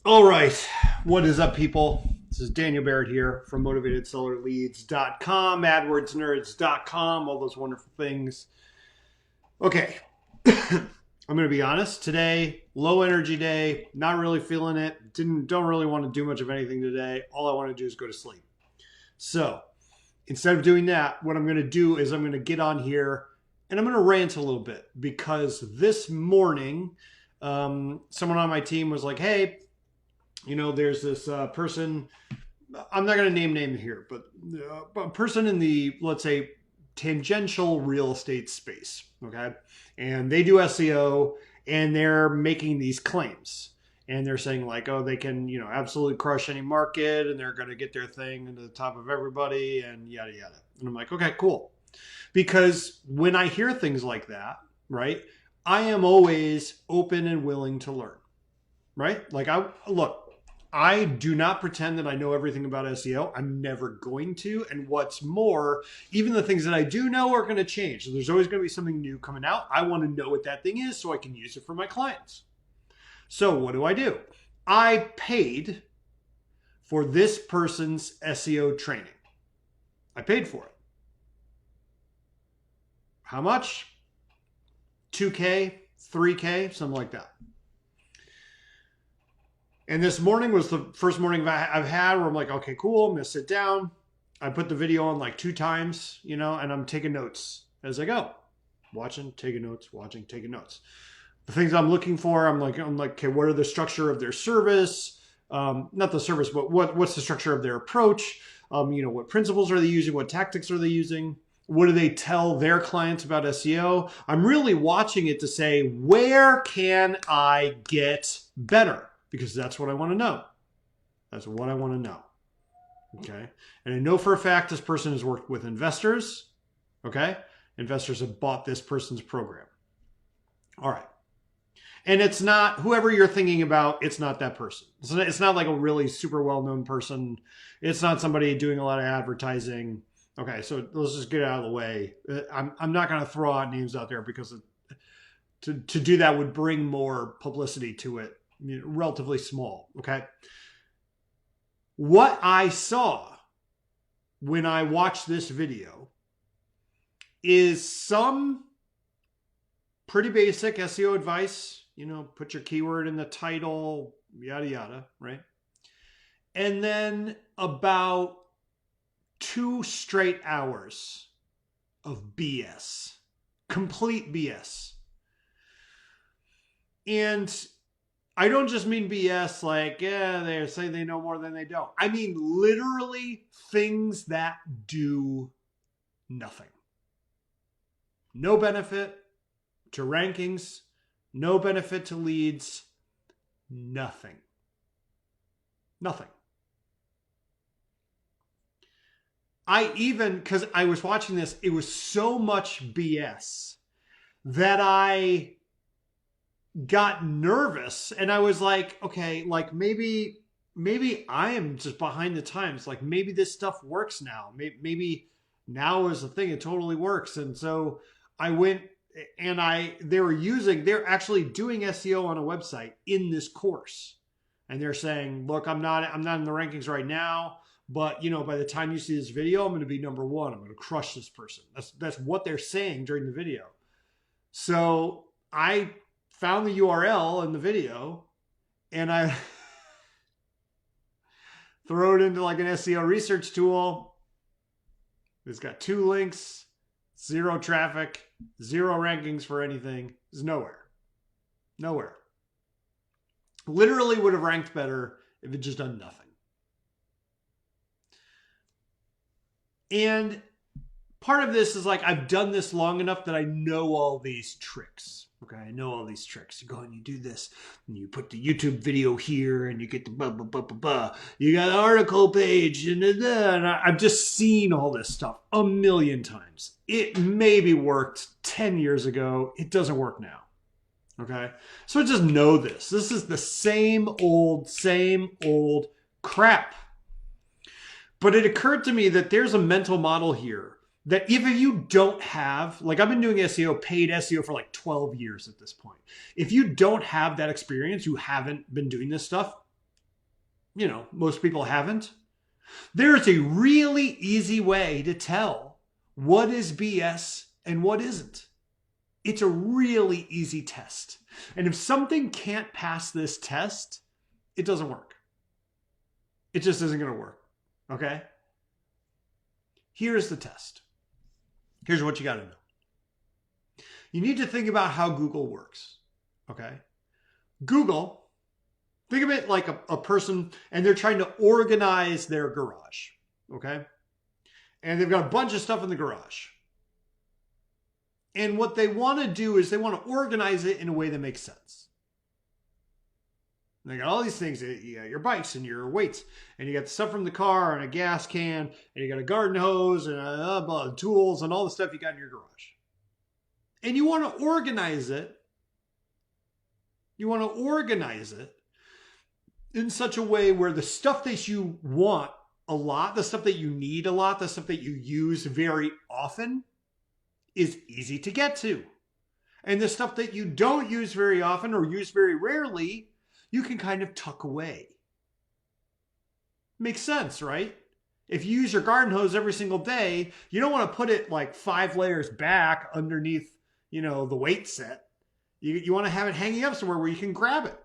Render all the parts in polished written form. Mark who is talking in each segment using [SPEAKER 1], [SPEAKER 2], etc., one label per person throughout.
[SPEAKER 1] All right. What is up, people? This is Daniel Barrett here from MotivatedSellerLeads.com, AdWordsNerds.com, all those wonderful things. Okay. I'm going to be honest. Today, low energy day, not really feeling it. Don't really want to do much of anything today. All I want to do is go to sleep. So instead of doing that, what I'm going to do is I'm going to get on here and I'm going to rant a little bit because this morning, someone on my team was like, hey, there's this person, I'm not going to name here, but a person in the, let's say, tangential real estate space, okay? And they do SEO and they're making these claims. And they're saying like, oh, they can, absolutely crush any market and they're going to get their thing into the top of everybody and yada, yada. And I'm like, okay, cool. Because when I hear things like that, right, I am always open and willing to learn, right? Like I do not pretend that I know everything about SEO. I'm never going to. And what's more, even the things that I do know are going to change. So there's always going to be something new coming out. I want to know what that thing is so I can use it for my clients. So what do? I paid for this person's SEO training. I paid for it. How much? $2K, $3K, something like that. And this morning was the first morning I've had where I'm like, okay, cool. I'm going to sit down. I put the video on like 2 times, and I'm taking notes as I go. Watching, taking notes, watching, taking notes. The things I'm looking for, I'm like, okay, what are the structure of their service? Not the service, but what's the structure of their approach? What principles are they using? What tactics are they using? What do they tell their clients about SEO? I'm really watching it to say, where can I get better? Because that's what I want to know. That's what I want to know. Okay. And I know for a fact this person has worked with investors. Okay. Investors have bought this person's program. All right. And it's not whoever you're thinking about, it's not that person. It's not like a really super well-known person. It's not somebody doing a lot of advertising. Okay. So let's just get it out of the way. I'm not going to throw out names out there because to do that would bring more publicity to it. Relatively small, okay? What I saw when I watched this video is some pretty basic SEO advice, put your keyword in the title, yada, yada, right? And then about 2 straight hours of BS, complete BS. And I don't just mean BS like, yeah, they say they know more than they don't. I mean literally things that do nothing. No benefit to rankings, no benefit to leads, nothing. Nothing. Because I was watching this, it was so much BS that I got nervous and I was like, okay, like maybe I am just behind the times. Like maybe this stuff works now. Maybe now is the thing. It totally works. And so I went and they're actually doing SEO on a website in this course. And they're saying, look, I'm not in the rankings right now, but by the time you see this video, I'm going to be number 1. I'm going to crush this person. That's what they're saying during the video. So I found the URL in the video and I throw it into like an SEO research tool. It's got 2 links, 0 traffic, 0 rankings for anything. It's nowhere. Literally would have ranked better if it just done nothing. And part of this is like, I've done this long enough that I know all these tricks. Okay, I know all these tricks. You go and you do this, and you put the YouTube video here, and you get the blah, blah, blah, blah, blah. You got an article page, and I've just seen all this stuff a million times. It maybe worked 10 years ago. It doesn't work now. Okay, so just know this. This is the same old crap. But it occurred to me that there's a mental model here that if you don't have, like I've been doing SEO, paid SEO for like 12 years at this point. If you don't have that experience, you haven't been doing this stuff, most people haven't. There's a really easy way to tell what is BS and what isn't. It's a really easy test. And if something can't pass this test, it doesn't work. It just isn't going to work. Okay? Here's the test. Here's what you got to know. You need to think about how Google works. Okay? Google, think of it like a person, and they're trying to organize their garage. Okay? And they've got a bunch of stuff in the garage. And what they want to do is they want to organize it in a way that makes sense. And they got all these things, you got your bikes and your weights, and you got stuff from the car and a gas can, and you got a garden hose and tools and all the stuff you got in your garage. And you want to organize it. You want to organize it in such a way where the stuff that you want a lot, the stuff that you need a lot, the stuff that you use very often is easy to get to. And the stuff that you don't use very often or use very rarely, you can kind of tuck away. Makes sense, right? If you use your garden hose every single day, you don't want to put it like 5 layers back underneath, the weight set. You want to have it hanging up somewhere where you can grab it.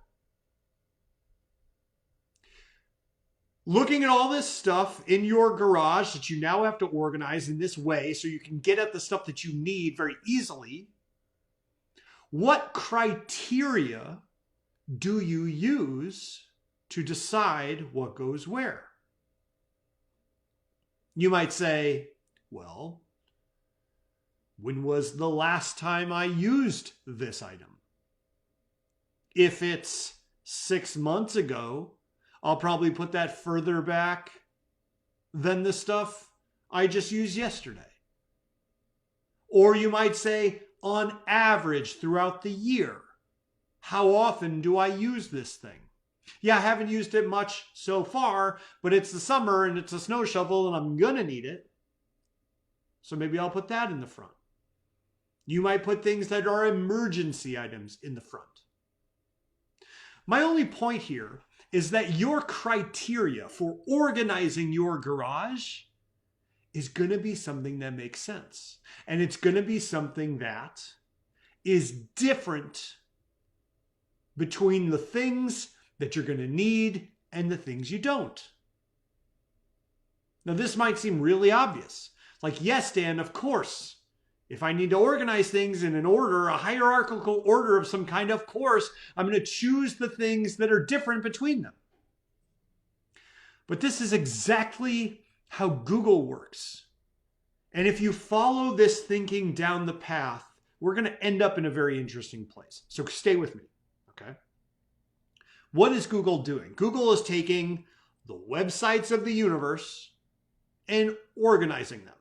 [SPEAKER 1] Looking at all this stuff in your garage that you now have to organize in this way so you can get at the stuff that you need very easily, what criteria do you use to decide what goes where? You might say, well, when was the last time I used this item? If it's 6 months ago, I'll probably put that further back than the stuff I just used yesterday. Or you might say, on average throughout the year, how often do I use this thing? Yeah, I haven't used it much so far, but it's the summer and it's a snow shovel and I'm going to need it. So maybe I'll put that in the front. You might put things that are emergency items in the front. My only point here is that your criteria for organizing your garage is going to be something that makes sense. And it's going to be something that is different between the things that you're going to need and the things you don't. Now, this might seem really obvious. Like, yes, Dan, of course. If I need to organize things in an order, a hierarchical order of some kind, of course, I'm going to choose the things that are different between them. But this is exactly how Google works. And if you follow this thinking down the path, we're going to end up in a very interesting place. So stay with me, okay? What is Google doing? Google is taking the websites of the universe and organizing them.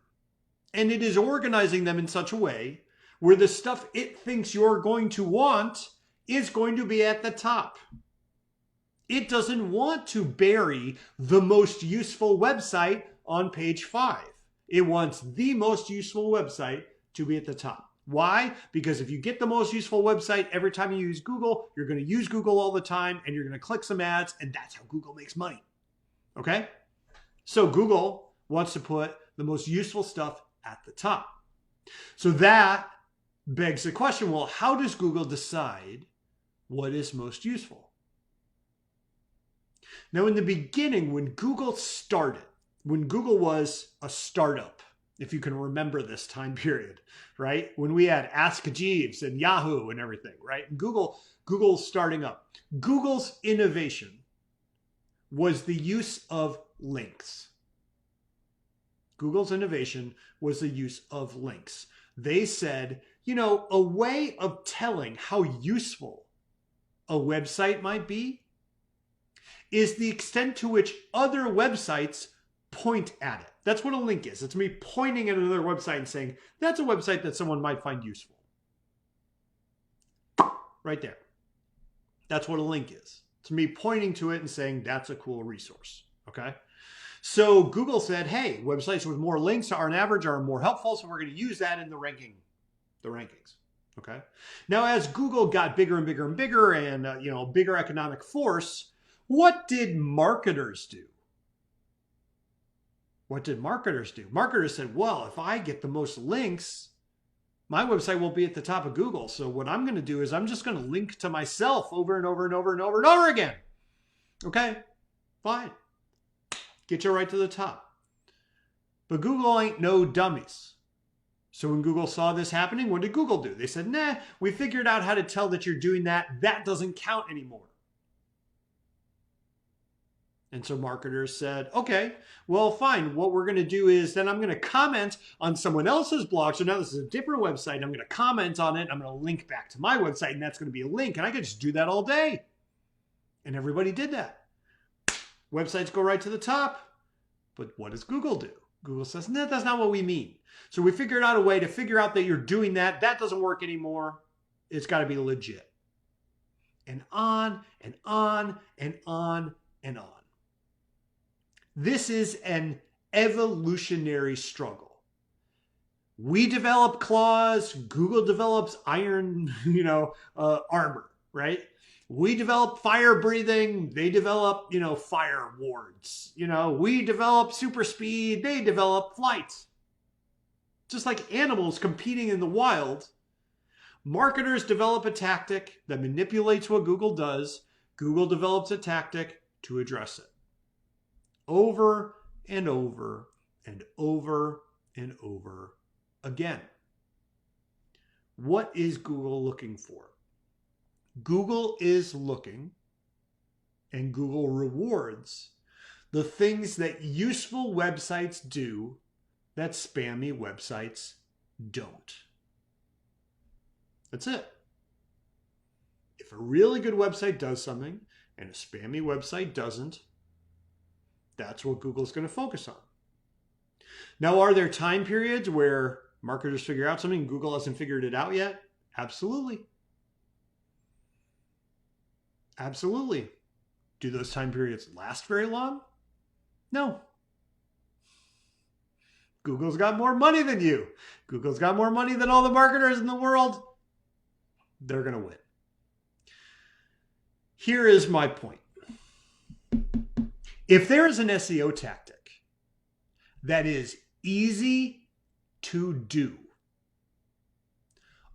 [SPEAKER 1] And it is organizing them in such a way where the stuff it thinks you're going to want is going to be at the top. It doesn't want to bury the most useful website on page 5. It wants the most useful website to be at the top. Why? Because if you get the most useful website every time you use Google, you're going to use Google all the time and you're going to click some ads, and that's how Google makes money. Okay? So Google wants to put the most useful stuff at the top. So that begs the question, well, how does Google decide what is most useful? Now, in the beginning, when Google started, when Google was a startup, if you can remember this time period, right? When we had Ask Jeeves and Yahoo and everything, right? Google's starting up. Google's innovation was the use of links. Google's innovation was the use of links. They said, a way of telling how useful a website might be is the extent to which other websites point at it. That's what a link is. It's me pointing at another website and saying, that's a website that someone might find useful. Right there. That's what a link is. It's me pointing to it and saying, that's a cool resource. Okay? So Google said, hey, websites with more links on average are more helpful, so we're going to use that in the rankings. Okay? Now, as Google got bigger and bigger and bigger and, bigger economic force, What did marketers do? What did marketers do? Marketers said, well, if I get the most links, my website will be at the top of Google. So what I'm going to do is I'm just going to link to myself over and over and over and over and over again. Okay, fine. Get you right to the top. But Google ain't no dummies. So when Google saw this happening, what did Google do? They said, nah, we figured out how to tell that you're doing that. That doesn't count anymore. And so marketers said, okay, well, fine. What we're going to do is then I'm going to comment on someone else's blog. So now this is a different website. I'm going to comment on it. I'm going to link back to my website, and that's going to be a link. And I could just do that all day. And everybody did that. Websites go right to the top. But what does Google do? Google says, no, that's not what we mean. So we figured out a way to figure out that you're doing that. That doesn't work anymore. It's got to be legit. And on and on and on and on. This is an evolutionary struggle. We develop claws. Google develops iron, armor, right? We develop fire breathing. They develop, fire wards. We develop super speed. They develop flight. Just like animals competing in the wild, marketers develop a tactic that manipulates what Google does. Google develops a tactic to address it. Over and over and over and over again. What is Google looking for? Google is looking, and Google rewards, the things that useful websites do that spammy websites don't. That's it. If a really good website does something and a spammy website doesn't, that's what Google's going to focus on. Now, are there time periods where marketers figure out something and Google hasn't figured it out yet? Absolutely. Absolutely. Do those time periods last very long? No. Google's got more money than you. Google's got more money than all the marketers in the world. They're going to win. Here is my point. If there is an SEO tactic that is easy to do,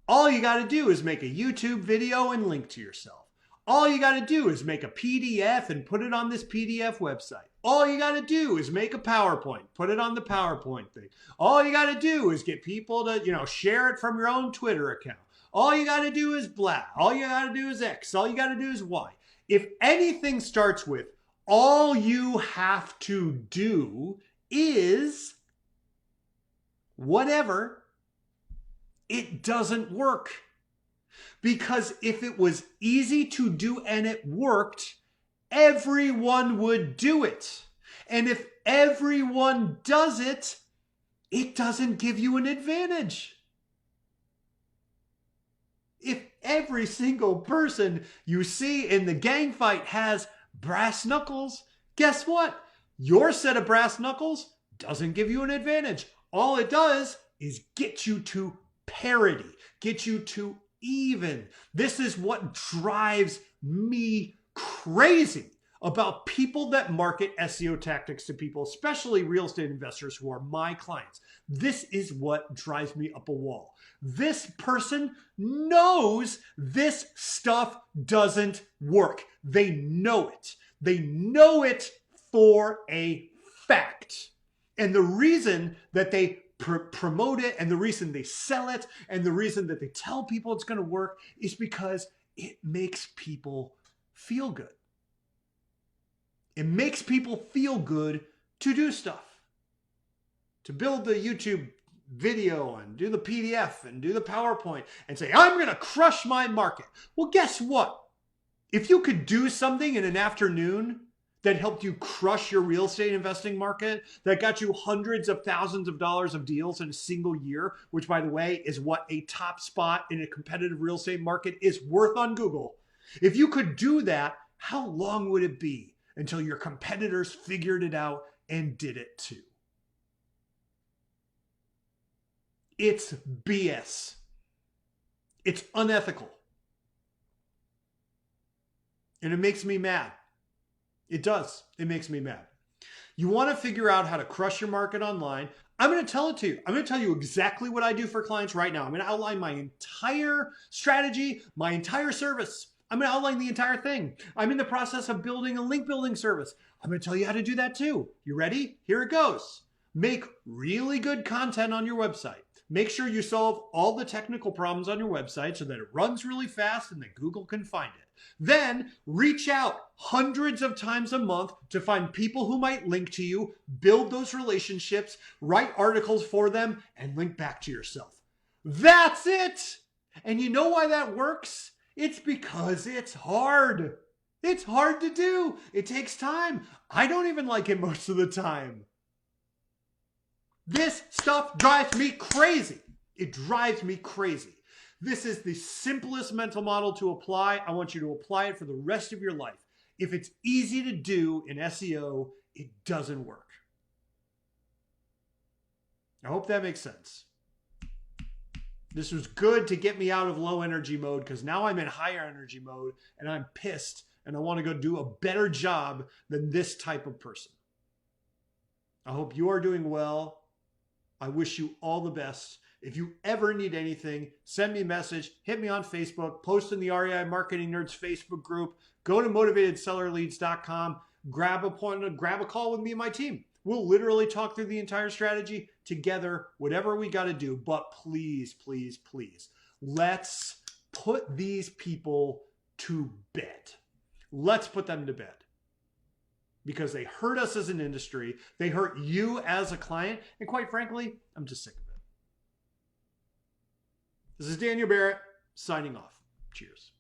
[SPEAKER 1] all you got to do is make a YouTube video and link to yourself. All you got to do is make a PDF and put it on this PDF website. All you got to do is make a PowerPoint, put it on the PowerPoint thing. All you got to do is get people to, share it from your own Twitter account. All you got to do is blah. All you got to do is X. All you got to do is Y. If anything starts with all you have to do is whatever, it doesn't work. Because if it was easy to do and it worked, everyone would do it. And if everyone does it, it doesn't give you an advantage. If every single person you see in the gang fight has brass knuckles, guess what? Your set of brass knuckles doesn't give you an advantage. All it does is get you to parity, get you to even. This is what drives me crazy about people that market SEO tactics to people, especially real estate investors who are my clients. This is what drives me up a wall. This person knows this stuff doesn't work. They know it. They know it for a fact. And the reason that they promote it and the reason they sell it and the reason that they tell people it's going to work is because it makes people feel good. It makes people feel good to do stuff. To build the YouTube video and do the PDF and do the PowerPoint and say, I'm going to crush my market. Well, guess what? If you could do something in an afternoon that helped you crush your real estate investing market, that got you hundreds of thousands of dollars of deals in a single year, which, by the way, is what a top spot in a competitive real estate market is worth on Google. If you could do that, how long would it be until your competitors figured it out and did it too? It's BS. It's unethical. And it makes me mad. It does. It makes me mad. You want to figure out how to crush your market online. I'm going to tell it to you. I'm going to tell you exactly what I do for clients right now. I'm going to outline my entire strategy, my entire service. I'm going to outline the entire thing. I'm in the process of building a link building service. I'm going to tell you how to do that too. You ready? Here it goes. Make really good content on your website. Make sure you solve all the technical problems on your website so that it runs really fast and that Google can find it. Then reach out hundreds of times a month to find people who might link to you, build those relationships, write articles for them, and link back to yourself. That's it. And you know why that works? It's because it's hard. It's hard to do. It takes time. I don't even like it most of the time. This stuff drives me crazy. It drives me crazy. This is the simplest mental model to apply. I want you to apply it for the rest of your life. If it's easy to do in SEO, it doesn't work. I hope that makes sense. This was good to get me out of low energy mode because now I'm in higher energy mode and I'm pissed and I want to go do a better job than this type of person. I hope you are doing well. I wish you all the best. If you ever need anything, send me a message, hit me on Facebook, post in the REI Marketing Nerds Facebook group, go to motivatedsellerleads.com, grab a call with me and my team. We'll literally talk through the entire strategy together, whatever we got to do. But please, please, please, let's put these people to bed. Let's put them to bed. Because they hurt us as an industry, they hurt you as a client, and quite frankly, I'm just sick of it. This is Daniel Barrett, signing off. Cheers.